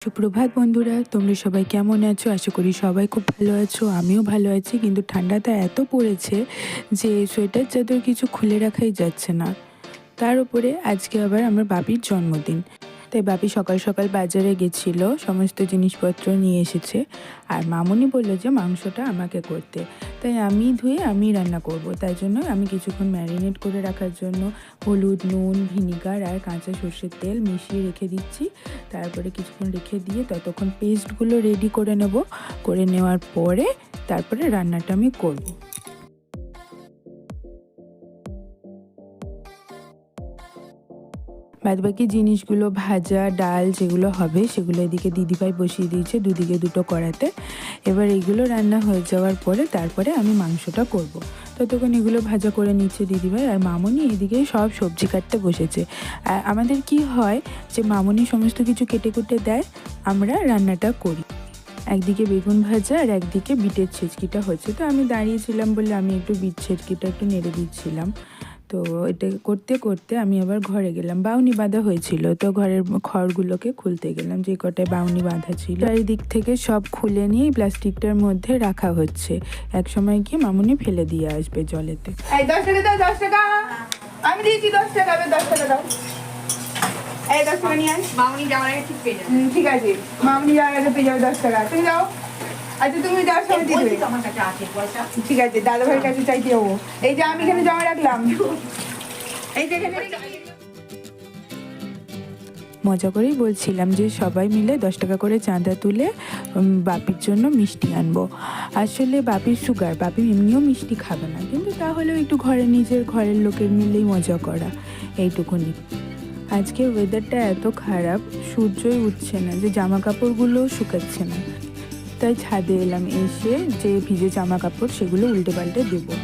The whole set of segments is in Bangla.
সুপ্রভাত বন্ধুরা, তোমরা সবাই কেমন আছো? আশা করি সবাই খুব ভালো আছো। আমিও ভালো আছি, কিন্তু ঠান্ডাটা এত পড়েছে যে সোয়েটার চাদর কিছু খুলে রাখাই যাচ্ছে না। তার উপরে আজকে আবার আমার বাপির জন্মদিন, তাই বাপি সকাল সকাল বাজারে গেছিল, সমস্ত জিনিসপত্র নিয়ে এসেছে। আর মামুনি বললো যে মাংসটা আমাকে করতে, তাই আমি ধুয়ে আমি রান্না করব। তাই জন্য আমি কিছুক্ষণ ম্যারিনেট করে রাখার জন্য হলুদ, নুন, ভিনিগার আর কাঁচা সর্ষের তেল মিশিয়ে রেখে দিচ্ছি। তারপরে কিছুক্ষণ রেখে দিয়ে ততক্ষণ পেস্টগুলো রেডি করে নেব। করে নেওয়ার পরে তারপরে রান্নাটা আমি করব। বাদবাকি জিনিসগুলো ভাজা, ডাল যেগুলো হবে সেগুলো এদিকে দিদিভাই বসিয়ে দিয়েছে দুদিকে দুটো কড়াতে। এবার এগুলো রান্না হয়ে যাওয়ার পরে তারপরে আমি মাংসটা করব। ততক্ষণ এগুলো ভাজা করে নিচ্ছে দিদিভাই, আর মামুনি এদিকে সব সবজি কাটতে বসেছে। আর আমাদের কি হয় যে মামুনি সমস্ত কিছু কেটে কুটে দেয়, আমরা রান্নাটা করি। একদিকে বেগুন ভাজা আর একদিকে বিটের ছেচকিটা হচ্ছে, তো আমি দাঁড়িয়েছিলাম বলে আমি একটু বিট ছেচকিটা একটু নেড়ে দিচ্ছিলাম। তো এটা করতে করতে আমি আবার ঘরে গেলাম, বাউনি বাঁধা হয়েছিল, তো ঘরের খড়গুলোকে খুলতে গেলাম, যে কটায় বাউনি বাঁধা ছিল চারিদিক থেকে সব খুলে নিয়ে প্লাস্টিকটার মধ্যে রাখা হচ্ছে। এক সময় গিয়ে মামুনি ফেলে দিয়ে আসবে জলেতে। 10 টাকা দাও, 10 টাকা আমি দিয়েছি, 10 টাকা 10 টাকা দাও। 10 টাকা নিয়ে আয়। মামুনি যাওয়ার আগে ঠিক পেয়ে যাবে। ঠিক আছে, মামনি যাওয়ার আগে পেয়ে যাবে 10 টাকা। তুমি যাও। আচ্ছা তুমি যাও, সব দিয়ে দেবে। আমার কাছে আছে পয়সা। ঠিক আছে, দাদা ভাইয়ের কাছে চাইতে যাবো। এই যে আমি এখানে জমা রাখলাম, এই যে এখানে। মজা করেই বলছিলাম যে সবাই মিলে 10 টাকা করে চাঁদা তুলে বাপির জন্য মিষ্টি আনবো। আসলে বাপির সুগার, বাপি এমনিও মিষ্টি খাবে না, কিন্তু তাহলেও একটু নিজের ঘরের লোকের মিলেই মজা করা, এইটুকুনি। আজকে ওয়েদারটা এত খারাপ, সূর্যই উঠছে না, যে জামা কাপড়গুলোও শুকাচ্ছে না। তাই ছাদে এলাম, এসে যে ভিজে জামা কাপড় সেগুলো উল্টে পাল্টে দেবো।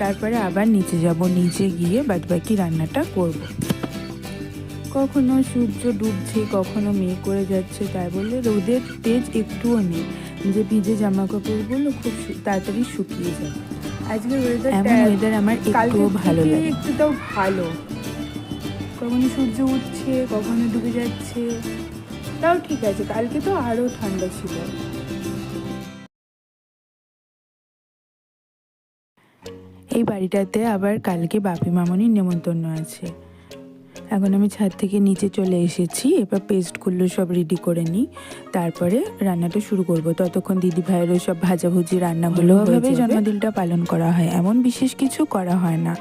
তারপরে আবার নিচে যাব, নিচে গিয়ে বাদবাকি রান্নাটা করব। কখনো সূর্য ডুবছে, কখনো মেঘ করে যাচ্ছে, তাই বলে রোদের তেজ একটুও নেই যে ভিজে জামা কাপড়গুলো খুব তাড়াতাড়ি শুকিয়ে যায়। আজকে ওয়েদার আমার একটুও ভালো লাগে, একটু তো ভালো। কখনো সূর্য উঠছে, কখনো ডুবে যাচ্ছে, তাও ঠিক আছে। কালকে তো আরো ঠান্ডা ছিল। এই বাড়িটাতে আবার কালকে বাপি মামনির নেমন্তন্ন আছে। এখন আমি ছাদ থেকে নিচে চলে এসেছি, এবার পেস্টগুলো সব রেডি করে নিই, তারপরে রান্নাটা শুরু করব। ততক্ষণ দিদি ভাইয়েরও সব ভাজাভুজি রান্নাগুলো ভাবে জন্মদিনটা পালন করা হয়, এমন বিশেষ কিছু করা হয় না।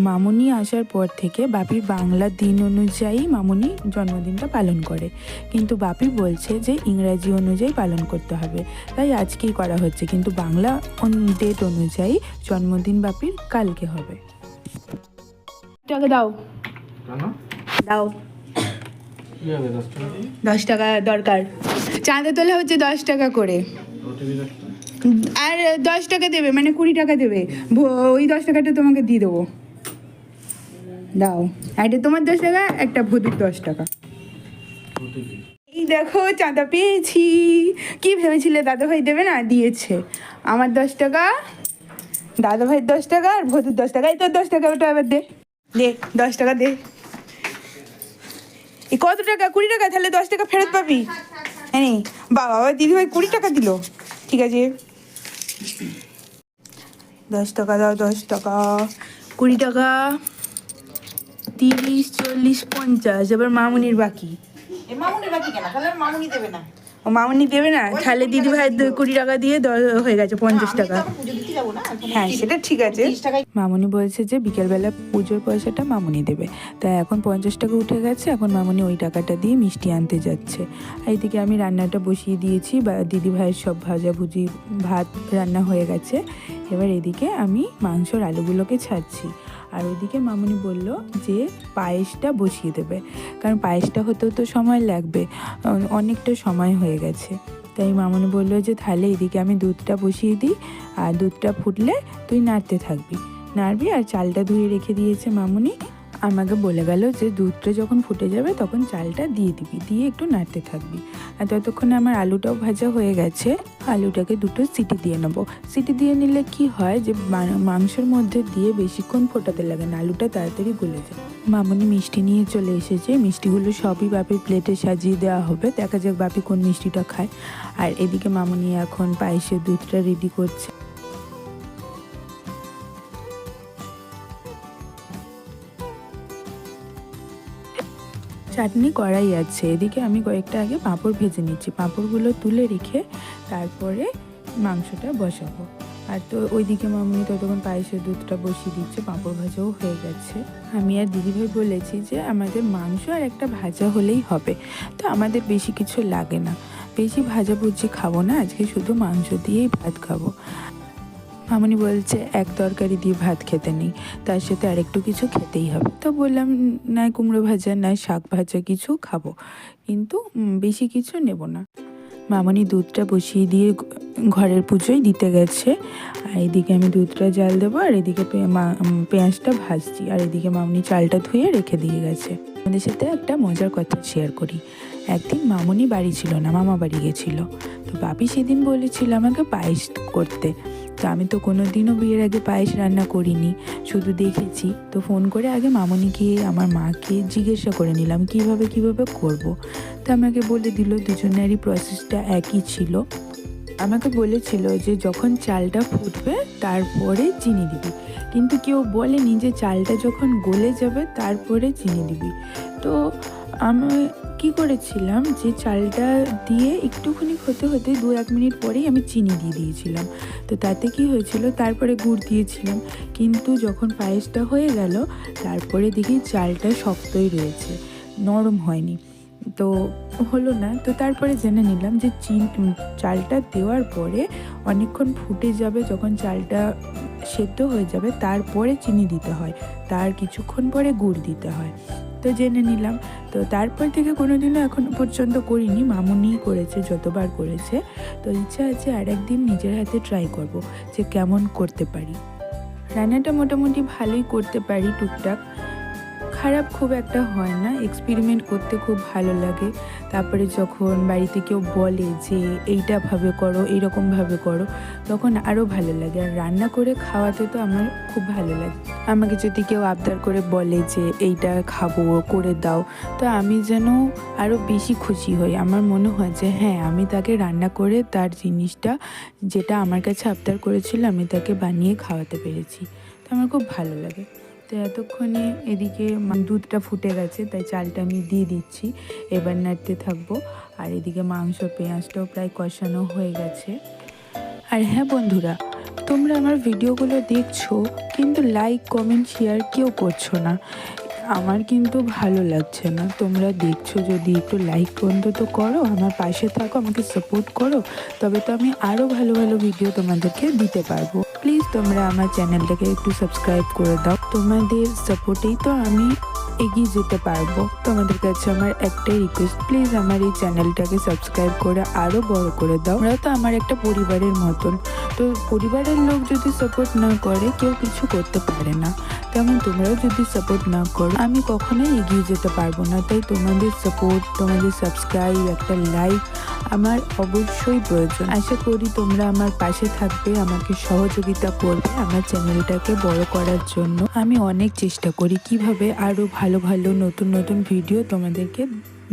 মামুনি আসার পর থেকে বাপির বাংলা দিন অনুযায়ী মামুনি জন্মদিনটা পালন করে, কিন্তু বাপি বলছে যে ইংরাজি অনুযায়ী পালন করতে হবে, তাই আজকেই করা হচ্ছে, কিন্তু বাংলা ডেট অনুযায়ী জন্মদিন বাপির কালকে হবে। টাকা দাও, দাও। 10 টাকা দরকার, চাঁদা তোলা হচ্ছে 10 টাকা করে। আর 10 টাকা দেবে, মানে 20 টাকা দেবে। ওই 10 টাকাটা তোমাকে দিয়ে দেবো, দাও। এটা তোমার 10 টাকা, একটা ভূতুর 10 টাকা। এই দেখো চাঁদা পেয়েছি। কি ভেবেছিলে দাদা ভাই দেবে না? দিয়েছে। আমার 10 টাকা, দাদা ভাইয়ের 10 টাকা আর ভূতুর 10 টাকা। এই তোর 10 টাকা, ওটা এবার দে, দে 10 টাকা দে। এই কত টাকা? 20 টাকা, তাহলে 10 টাকা ফেরত পাবি। হ্যাঁ বাবা, দিদিভাই 20 টাকা দিল, ঠিক আছে। 10 টাকা দাও, 10 টাকা, 20 টাকা, 30, 40, 50। এবার মামুনির বাকি। মামুনির বাকি কেন? তাহলে মামুনি দেবে না। ও মামুনি দেবে না, তাহলে দিদি ভাই 20 টাকা দিয়ে হয়ে গেছে 50 টাকা। পুজো দিতে যাবো না। হ্যাঁ সেটা ঠিক আছে। 30 টাকায় মামুনি বলছে যে বিকেলবেলা পুজোর পয়সাটা মামুনি দেবে, তাই এখন 50 টাকা উঠে গেছে, এখন মামুনি ওই টাকাটা দিয়ে মিষ্টি আনতে যাচ্ছে। এইদিকে আমি রান্নাটা বসিয়ে দিয়েছি, বা দিদি ভাইয়ের সব ভাজাভুজি ভাত রান্না হয়ে গেছে। এবার এদিকে আমি মাংসর আলুগুলোকে ছাড়ছি, আর ওইদিকে মামুনি বলল যে পায়েসটা বসিয়ে দেবে, কারণ পায়েসটা হতেও তো সময় লাগবে, অনেকটা সময় হয়ে গেছে। তাই মামুনি বললো যে তাহলে এদিকে আমি দুধটা বসিয়ে দিই, আর দুধটা ফুটলে তুই নাড়তে থাকবি, নাড়বি। আর চালটা ধুয়ে রেখে দিয়েছে মামুনি, আমাকে বলে গেল যে দুধটা যখন ফুটে যাবে তখন চালটা দিয়ে দিবি, দিয়ে একটু নাড়তে থাকবি। আর ততক্ষণে আমার আলুটাও ভাজা হয়ে গেছে। আলুটাকে দুটো সিটি দিয়ে নেবো। সিটি দিয়ে নিলে কি হয় যে মাংসের মধ্যে দিয়ে বেশিক্ষণ ফোটাতে লাগে না, আলুটা তাড়াতাড়ি গলে যায়। মামনি মিষ্টি নিয়ে চলে এসেছে। মিষ্টিগুলো সবই বাপির প্লেটে সাজিয়ে দেওয়া হবে, দেখা যাক বাপি কোন মিষ্টিটা খায়। আর এদিকে মামনি এখন পায়েসের দুধটা রেডি করছে। চাটনি করাই আছে। এদিকে আমি কয়েকটা আগে পাঁপড় ভেজে নিচ্ছি। পাঁপড়গুলো তুলে রেখে তারপরে মাংসটা বসাবো। আর তো ওইদিকে মামনি ততক্ষণ পায়েসের দুধটা বসিয়ে দিচ্ছে, পাঁপড় ভাজাও হয়ে গেছে। আমি আর দিদিভাই বলেছি যে আমাদের মাংস আর একটা ভাজা হলেই হবে, তো আমাদের বেশি কিছু লাগে না, বেশি ভাজাভুজি খাবো না, আজকে শুধু মাংস দিয়েই ভাত খাবো। মামনি বলছে এক তরকারি দিয়ে ভাত খেতে নেই, তার সাথে আরেকটু কিছু খেতেই হবে। তো বললাম নয় কুমড়ো ভাজা নয় শাক ভাজা কিছু খাবো, কিন্তু বেশি কিছু নেব না। মামনি দুধটা বসিয়ে দিয়ে ঘরের পুজোয় দিতে গেছে। আর এদিকে আমি দুধটা জাল দেবো, আর এদিকে পেঁয়াজটা ভাজছি। আর এদিকে মামনি চালটা ধুয়ে রেখে দিয়ে গেছে। আমাদের সাথে একটা মজার কথা শেয়ার করি। একদিন মামনি বাড়ি ছিল না, মামা বাড়ি গেছিল। তো বাপি সেদিন বলেছিল আমাকে পায়েস করতে। তো আমি তো কোনো দিনও বিয়ের আগে পায়েস রান্না করিনি, শুধু দেখেছি। তো ফোন করে আগে মামনিকে আমার মাকে জিজ্ঞাসা করে নিলাম কিভাবে করব। তো আমাকে বলে দিল দুজনেরই প্রসেসটা একই ছিল। আমাকে বলেছিল যে যখন চালটা ফুটবে তারপরে চিনি দিবি, কিন্তু কেউ বলেনি যে চালটা যখন গলে যাবে তারপরে চিনি দিবি। তো আমি কি করেছিলাম যে চালটা দিয়ে একটুখানি হতে 2-1 মিনিট পরেই আমি চিনি দিয়ে দিয়েছিলাম। তো তাতে কি হয়েছিল, তারপরে গুড় দিয়েছিলাম, কিন্তু যখন পায়েসটা হয়ে গেল তারপরে দেখি চালটা শক্তই রয়েছে, নরম হয়নি, তো হলো না। তো তারপরে জেনে নিলাম যে চালটা দেওয়ার পরে অনেকক্ষণ ফুটে যাবে, যখন চালটা সেদ্ধ হয়ে যাবে তারপরে চিনি দিতে হয়, তার কিছুক্ষণ পরে গুড় দিতে হয়। তো জেনে নিলাম। তো তারপর থেকে কোনোদিনও এখন পর্যন্ত করিনি, মামুনিই করেছে যতবার করেছে। তো ইচ্ছা আছে আর একদিন নিজের হাতে ট্রাই করব যে কেমন করতে পারি। রান্নাটা মোটামুটি ভালোই করতে পারি, টুকটাক, খারাপ খুব একটা হয় না। এক্সপেরিমেন্ট করতে খুব ভালো লাগে। তারপরে যখন বাড়িতে কেউ বলে যে এইটাভাবে করো, এইরকমভাবে করো, তখন আরও ভালো লাগে। আর রান্না করে খাওয়াতে তো আমার খুব ভালো লাগে। আমাকে যদি কেউ আবদার করে বলে যে এইটা খাবো করে দাও, তো আমি যেন আরও বেশি খুশি হই। আমার মনে হয় যে হ্যাঁ, আমি তাকে রান্না করে তার জিনিসটা যেটা আমার কাছে আবদার করেছিল আমি তাকে বানিয়ে খাওয়াতে পেরেছি, তো আমার খুব ভালো লাগে। তো এতক্ষণে এদিকে দুধটা ফুটে গেছে, তাই চালটা আমি দিয়ে দিচ্ছি, এবার নাড়তে থাকবো। আর এদিকে মাংস পেঁয়াজটাও প্রায় কষানো হয়ে গেছে। আর হ্যাঁ বন্ধুরা, তোমরা আমার ভিডিওগুলো দেখছো কিন্তু লাইক কমেন্ট শেয়ার কেউ করছো না, আমার কিন্তু ভালো লাগছে না। তোমরা দেখছো, যদি একটু লাইক অন্তত করো, আমার পাশে থাকো, আমাকে সাপোর্ট করো, তবে তো আমি আরও ভালো ভালো ভিডিও তোমাদেরকে দিতে পারবো। প্লিজ তোমরা আমার চ্যানেলটাকে একটু সাবস্ক্রাইব করে দাও, তোমাদের সাপোর্টেই তো আমি এগিয়ে যেতে পারবো। তোমাদের কাছে আমার একটাই রিকোয়েস্ট, প্লিজ আমার এই চ্যানেলটাকে সাবস্ক্রাইব করে আরও বড় করে দাও। ওরা তো আমার একটা পরিবারের মতন, তো পরিবারের লোক যদি সাপোর্ট না করে কেউ কিছু করতে পারে না, তেমন তোমরাও যদি সাপোর্ট না করো আমি কখনোই এগিয়ে যেতে পারবো না। তাই তোমাদের সাপোর্ট, তোমাদের সাবস্ক্রাইব, একটা লাইক আমার অবশ্যই প্রয়োজন। আশা করি তোমরা আমার পাশে থাকবে, আমাকে সহযোগিতা করবে আমার চ্যানেলটাকে বড় করার জন্য। আমি অনেক চেষ্টা করি কিভাবে আরও ভালো ভালো নতুন নতুন ভিডিও তোমাদেরকে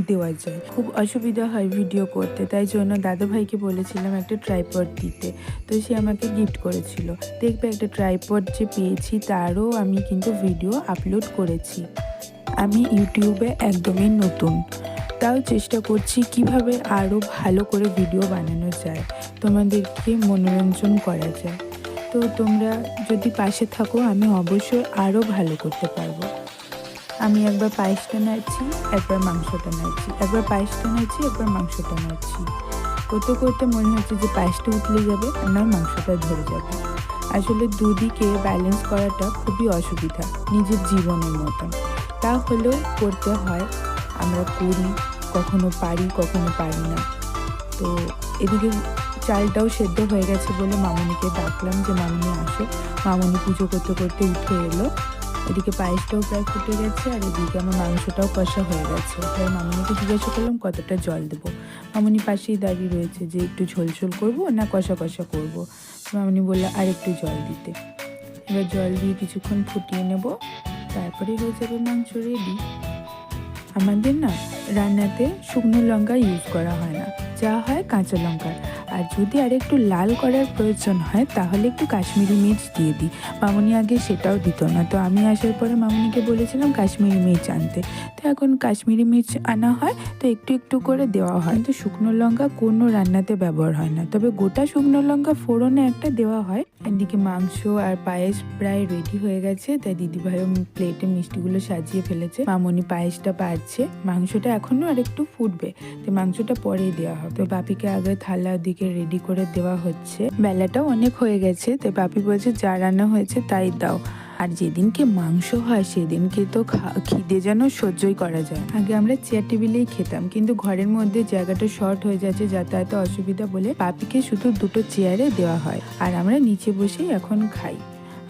দেওয়া যায়। খুব অসুবিধা হয় ভিডিও করতে, তাই জন্য দাদাভাইকে বলেছিলাম একটা ট্রাইপড দিতে, তো সে আমাকে গিফট করেছিল। দেখবে একটা ট্রাইপড যে পেয়েছি তারও আমি কিন্তু ভিডিও আপলোড করেছি। আমি ইউটিউবে একদমই নতুন, তাও চেষ্টা করছি কিভাবে আরও ভালো করে ভিডিও বানানো যায়, তোমাদেরকে মনোরঞ্জন করা যায়। তো তোমরা যদি পাশে থাকো আমি অবশ্যই আরও ভালো করতে পারবো। আমি একবার পায়েসটা নাড়ছি, একবার মাংসটা নাড়ছি, একবার পায়েসটা নাড়ছি, একবার মাংসটা নাড়ছি, করতে করতে মনে হচ্ছে যে পায়েসটা উতলে যাবে না মাংসটা ধরে যাবে। আসলে দুদিকে ব্যালেন্স করাটা খুবই অসুবিধা, নিজের জীবনের মতন। তা হলেও করতে হয়, আমরা করি, কখনো পারি কখনো পারি না। তো এদিকে চালটাও সেদ্ধ হয়ে গেছে বলে মামনিকে ডাকলাম যে মামনি আসো। মামনি পুজো করতে করতে উঠে এলো। এদিকে পায়েসটাও প্রায় ফুটে গেছে আর এদিকে আমার মাংসটাও কষা হয়ে গেছে। তাই মামুনিকে জিজ্ঞাসা করলাম কতটা জল দেবো। মামুনি পাশেই দাঁড়িয়ে রয়েছে যে একটু ঝোল ঝোল করবো না কষা কষা করবো। মামুনি বললো আর একটু জল দিতে। এবার জল দিয়ে কিছুক্ষণ ফুটিয়ে নেব, তারপরে হয়ে যাবে মাংস রেডি। আমাদের না রান্নাতে শুকনো লঙ্কা ইউজ করা হয় না, যা হয় কাঁচা লঙ্কা। আর যদি আর একটু লাল করার প্রয়োজন হয় তাহলে একটু কাশ্মীরি মির্চ দিয়ে দিই। মামুনি আগে সেটাও দিত না, তো আমি আসার পরে মামুনিকে বলেছিলাম কাশ্মীরি মির্চ আনতে। তো এখন কাশ্মীরি মির্চ আনা হয়, তো একটু একটু করে দেওয়া হয়। কিন্তু শুকনো লঙ্কা কোনো রান্নাতে ব্যবহার হয় না, তবে গোটা শুকনো লঙ্কা ফোড়নে একটা দেওয়া হয়। এদিকে মাংস আর পায়েস প্রায় রেডি হয়ে গেছে, তাই দিদিভাইও প্লেটে মিষ্টিগুলো সাজিয়ে ফেলেছে। মামুনি পায়েসটা পারছে, মাংসটা এখনো আর একটু ফুটবে, তো মাংসটা পরেই দেওয়া হবে। তো বাপিকে আগে থালা দিকে রেডি করে দেওয়া হচ্ছে। বেলাটাও অনেক হয়ে গেছে, তাই বাপি বলছে যা রান্না হয়েছে তাই দাও। আর যেদিনকে মাংস হয় সেদিনকে তো খিদে যেন সহ্যই করা যায়। আগে আমরা চেয়ার টেবিলেই খেতাম, কিন্তু ঘরের মধ্যে জায়গাটা শর্ট হয়ে যাচ্ছে যাতায়াতে অসুবিধা বলে বাপিকে শুধু দুটো চেয়ারে দেওয়া হয়, আর আমরা নিচে বসেই এখন খাই।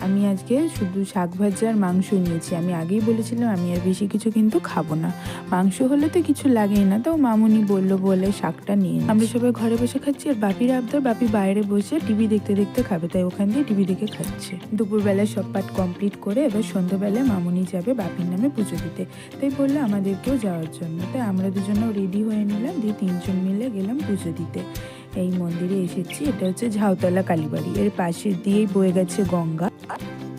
আমি আজকে শুধু শাক ভাজা আর মাংস নিয়েছি। আমি আগেই বলেছিলাম আমি আর বেশি কিছু কিন্তু খাবো না, মাংস হলে তো কিছু লাগেই না, তাও মামুনি বললো বলে শাকটা নিয়ে। আমরা সবাই ঘরে বসে খাচ্ছি, আর বাপির আবদার বাপি বাইরে বসে টিভি দেখতে দেখতে খাবে, তাই ওখান দিয়ে টিভি দেখে খাচ্ছে। দুপুরবেলায় সব পাঠ কমপ্লিট করে এবার সন্ধ্যাবেলায় মামুনি যাবে বাপির নামে পুজো দিতে, তাই বললো আমাদেরকেও যাওয়ার জন্য। তাই আমরা দুজনেও রেডি হয়ে নিলাম, দিয়ে 3 জন মিলে গেলাম পুজো দিতে। এই মন্দিরে এসেছি, এটা হচ্ছে ঝাউতলা কালীবাড়ি, এর পাশে দিয়েই বয়ে গেছে গঙ্গা।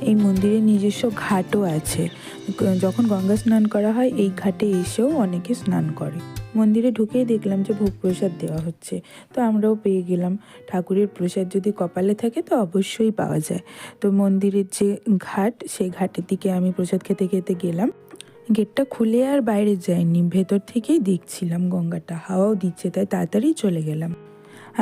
এই মন্দিরে নিজস্ব ঘাটও আছে, যখন গঙ্গা স্নান করা হয় এই ঘাটে এসেও অনেকে স্নান করে। মন্দিরে ঢুকেই দেখলাম যে ভোগ প্রসাদ দেওয়া হচ্ছে, তো আমরাও পেয়ে গেলাম। ঠাকুরের প্রসাদ যদি কপালে থাকে তো অবশ্যই পাওয়া যায়। তো মন্দিরের যে ঘাট, সেই ঘাটের দিকে আমি প্রসাদ খেতে খেতে গেলাম। গেটটা খুলে আর বাইরে যাইনি, ভেতর থেকেই দেখছিলাম গঙ্গাটা, হাওয়াও দিচ্ছে, তাই তাড়াতাড়ি চলে গেলাম।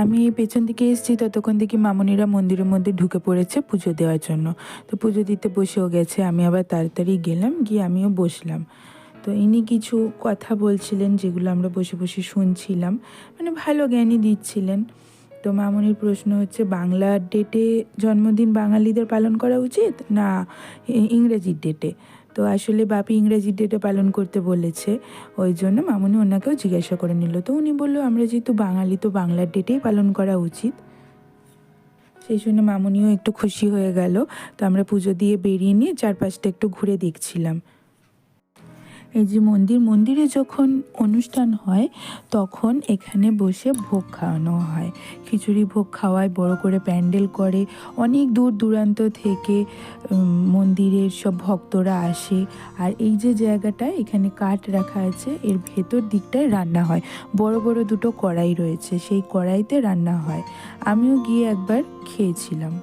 আমি পেছন দিকে এসেছি, ততক্ষণ দেখি মামুনিরা মন্দিরের মধ্যে ঢুকে পড়েছে পুজো দেওয়ার জন্য। তো পুজো দিতে বসেও গেছে, আমি আবার তাড়াতাড়ি গেলাম, গিয়ে আমিও বসলাম। তো ইনি কিছু কথা বলছিলেন যেগুলো আমরা বসে বসে শুনছিলাম, মানে ভালো জ্ঞানই দিচ্ছিলেন। তো মামুনির প্রশ্ন হচ্ছে বাংলার ডেটে জন্মদিন বাঙালিদের পালন করা উচিত না ইংরেজির ডেটে। তো আসলে বাপি ইংরেজি ডেটে পালন করতে বলেছে, ওই জন্য মামুনি ওনাকেও জিজ্ঞাসা করে নিল। তো উনি বললো আমরা যেহেতু বাঙালি তো বাংলার ডেটেই পালন করা উচিত। সেই শুনে মামুনিও একটু খুশি হয়ে গেল। তো আমরা পুজো দিয়ে বেরিয়ে নিয়ে চারপাশটা একটু ঘুরে দেখছিলাম। এই যে মন্দিরে যখন অনুষ্ঠান হয় তখন এখানে বসে ভোগ খাওয়ানো হয়, খিচুড়ি ভোগ খাওয়ায়, বড় করে প্যান্ডেল করে, অনেক দূর দূরান্ত থেকে মন্দিরের সব ভক্তরা আসে। আর এই যে জায়গাটায় এখানে কাঠ রাখা আছে, এর ভেতর দিকটায় রান্না হয়, বড় বড় দুটো কড়াই রয়েছে, সেই কড়াইতে রান্না হয়। আমিও গিয়ে একবার খেয়েছিলাম।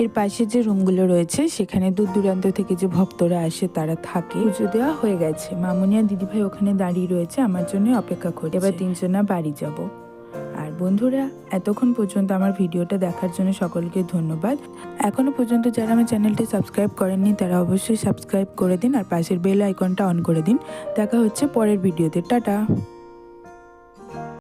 এর পাশে যে রুমগুলো রয়েছে সেখানে দূর দূরান্ত থেকে যে ভক্তরা আসে তারা থাকে। পুজো দেওয়া হয়ে গেছে, মামুনি আর দিদিভাই ওখানে দাঁড়িয়ে রয়েছে আমার জন্য অপেক্ষা করে। এবার 3 জনা বাড়ি যাব। আর বন্ধুরা, এতক্ষণ পর্যন্ত আমার ভিডিওটা দেখার জন্য সকলকে ধন্যবাদ। এখনো পর্যন্ত যারা আমার চ্যানেলটি সাবস্ক্রাইব করেননি তারা অবশ্যই সাবস্ক্রাইব করে দিন, আর পাশের বেল আইকনটা অন করে দিন। দেখা হচ্ছে পরের ভিডিওতে। টাটা।